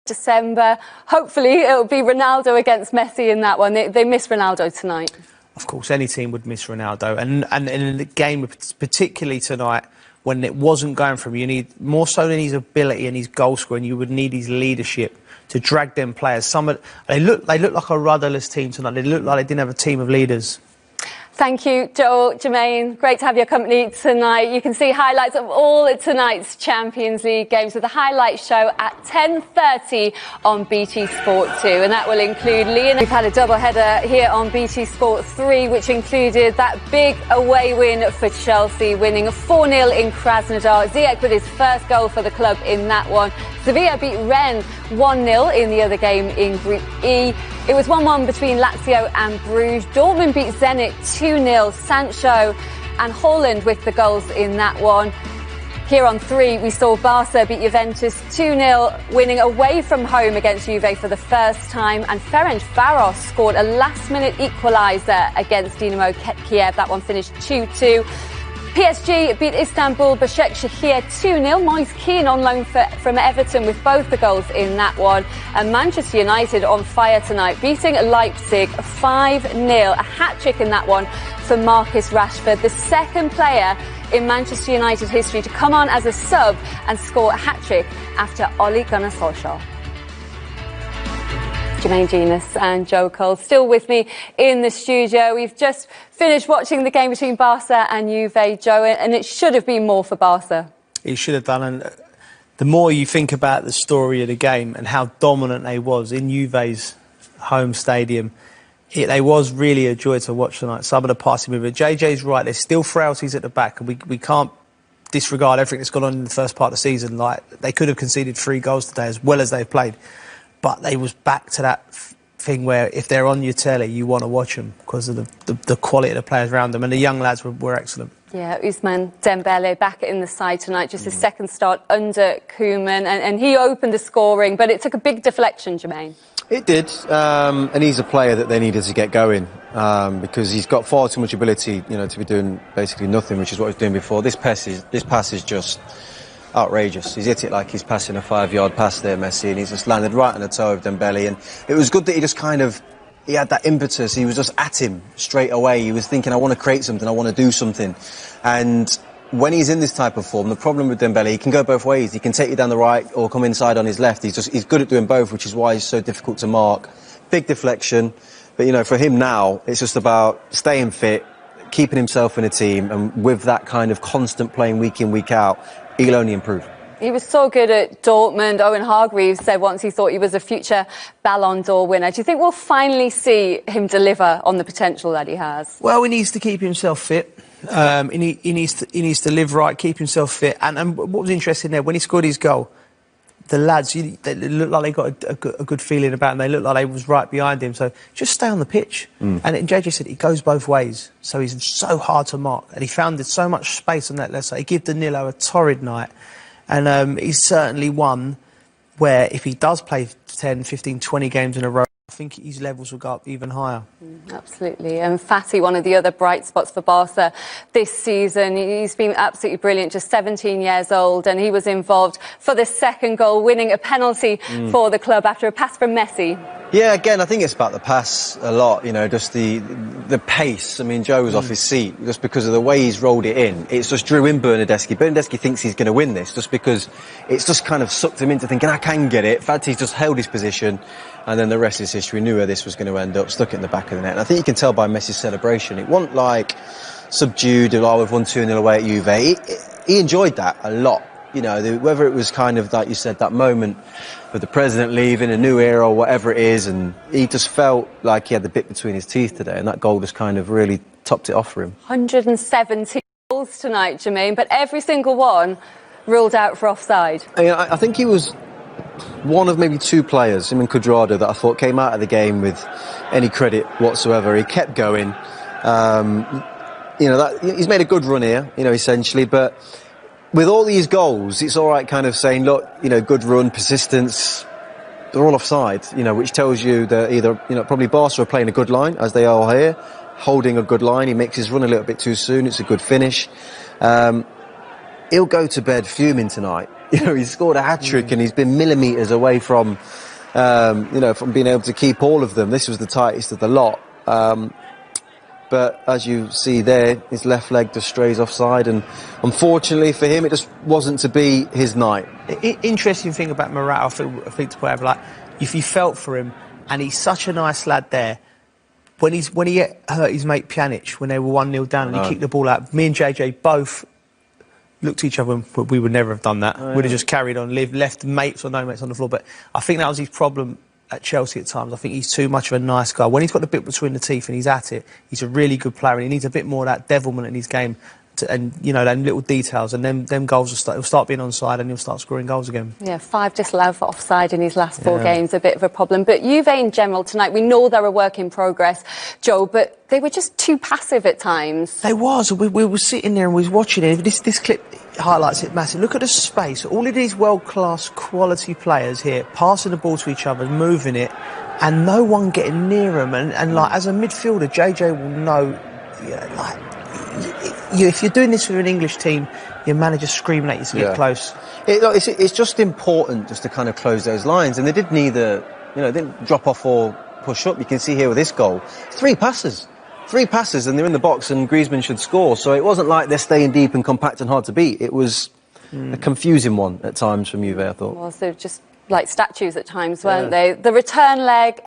December. Hopefully it'll be Ronaldo against Messi in that one. They miss Ronaldo tonight. Of course, any team would miss Ronaldo. And in the game, particularly tonight, when it wasn't going for him, you need, more so than his ability and his goal scoring, you would need his leadership to drag them players. They look like a rudderless team tonight. They look like they didn't have a team of leaders. Thank you, Joel, Jermaine. Great to have your company tonight. You can see highlights of all tonight's Champions League games with the highlight show at 10:30 on BT Sport 2. And that will include Lionel. We've had a double-header here on BT Sport 3, which included that big away win for Chelsea, winning 4-0 in Krasnodar. Ziyech with his first goal for the club in that one. Sevilla beat Rennes 1-0 in the other game in Group E. It was 1-1 between Lazio and Bruges. Dortmund beat Zenit 2-0. Sancho and Haaland with the goals in that one. Here on 3, we saw Barca beat Juventus 2-0, winning away from home against Juve for the first time. And Ferencváros scored a last-minute equaliser against Dinamo Kiev. That one finished 2-2. PSG beat Istanbul Başakşehir 2-0. Moise Kean on loan from Everton with both the goals in that one. And Manchester United on fire tonight, beating Leipzig 5-0. A hat-trick in that one for Marcus Rashford, the second player in Manchester United history to come on as a sub and score a hat-trick after Ole Gunnar Solskjaer. Jermaine Genius and Joe Cole still with me in the studio. We've just finished watching the game between Barca and Juve, Joe, and it should have been more for Barca. It should have done, and the more you think about the story of the game and how dominant they was in Juve's home stadium, they was really a joy to watch tonight. Some of the passing movement. JJ's right, there's still frailties at the back, and we can't disregard everything that's gone on in the first part of the season. Like, they could have conceded 3 goals today as well as they've played. But they was back to that thing where if they're on your telly, you want to watch them because of the quality of the players around them. And the young lads were excellent. Yeah, Ousamen Dembele back in the side tonight, just his second start under Koeman. And he opened the scoring, but it took a big deflection, Jermaine. It did, and he's a player that they needed to get going because he's got far too much ability, to be doing basically nothing, which is what he was doing before. This pass is just outrageous. He's hit it like he's passing a 5-yard pass there, Messi, and he's just landed right on the toe of Dembele. And it was good that he just he had that impetus. He was just at him straight away. He was thinking, I want to create something, I want to do something. And when he's in this type of form, the problem with Dembele, he can go both ways. He can take you down the right or come inside on his left. He's good at doing both, which is why he's so difficult to mark. Big deflection. But, for him now, it's just about staying fit, keeping himself in a team, and with that kind of constant playing week in, week out, he'll only improve. He was so good at Dortmund. Owen Hargreaves said once he thought he was a future Ballon d'Or winner. Do you think we'll finally see him deliver on the potential that he has? Well, he needs to keep himself fit. He needs to live right, keep himself fit. And what was interesting there, when he scored his goal, the lads, they looked like they got a good feeling about him. They looked like they was right behind him. So just stay on the pitch. And JJ said it goes both ways. So he's so hard to mark. And he found so much space on that left side. He gave Danilo a torrid night. And he's certainly one where if he does play 10, 15, 20 games in a row, I think his levels will go up even higher. Absolutely. And Fati, one of the other bright spots for Barca this season. He's been absolutely brilliant, just 17 years old, and he was involved for the second goal, winning a penalty for the club after a pass from Messi. Yeah, again, I think it's about the pass a lot, just the pace. I mean, Joe was off his seat just because of the way he's rolled it in. It's just drew in Bernardeschi. Bernardeschi thinks he's going to win this just because it's just kind of sucked him into thinking, I can get it. Fati's just held his position, and then the rest is history. We knew where this was going to end up, stuck it in the back of the net. And I think you can tell by Messi's celebration. It wasn't like subdued, we've won 2-0 away at Juve. He enjoyed that a lot. Whether it was kind of, like you said, that moment with the president leaving, a new era or whatever it is, and he just felt like he had the bit between his teeth today, and that goal just kind of really topped it off for him. 170 goals tonight, Jermaine, but every single one ruled out for offside. I think he was one of maybe 2 players, him and Cuadrado, that I thought came out of the game with any credit whatsoever. He kept going. He's made a good run here, essentially, but with all these goals, it's all right kind of saying, look, good run, persistence, they're all offside, which tells you that either, probably Barca are playing a good line, as they are here, holding a good line. He makes his run a little bit too soon. It's a good finish. He'll go to bed fuming tonight You know, he's scored a hat-trick and he's been millimetres away from, you know, from being able to keep all of them. This was the tightest of the lot. But as you see there, his left leg just strays offside, and unfortunately for him, it just wasn't to be his night. Interesting thing about Morata, I think to play over, like, if you felt for him, and he's such a nice lad there. When he hurt his mate Pjanic when they were 1-0 down and he kicked the ball out, me and JJ both looked at each other and we would never have done that. We'd have just carried on, left mates or no mates on the floor. But I think that was his problem at Chelsea at times. I think he's too much of a nice guy. When he's got the bit between the teeth and he's at it, he's a really good player and he needs a bit more of that devilment in his game. And, you know, them little details, and them goals he'll start being onside and he'll start scoring goals again. Yeah, 5 disallowed for offside in his last 4 games, a bit of a problem. But Juve in general tonight, we know they're a work in progress, Joe, but they were just too passive at times. They was. We were sitting there and we was watching it. This clip highlights it massive. Look at the space. All of these world-class quality players here, passing the ball to each other, moving it, and no one getting near them. And like, as a midfielder, JJ will know, like, if you're doing this with an English team, your manager's screaming at you to get close. It's just important just to kind of close those lines, and they did neither, you know, didn't drop off or push up. You can see here with this goal, 3 passes, and they're in the box, and Griezmann should score. So it wasn't like they're staying deep and compact and hard to beat. It was a confusing one at times from Juve, I thought. Well, they're just like statues at times, weren't they? The return leg.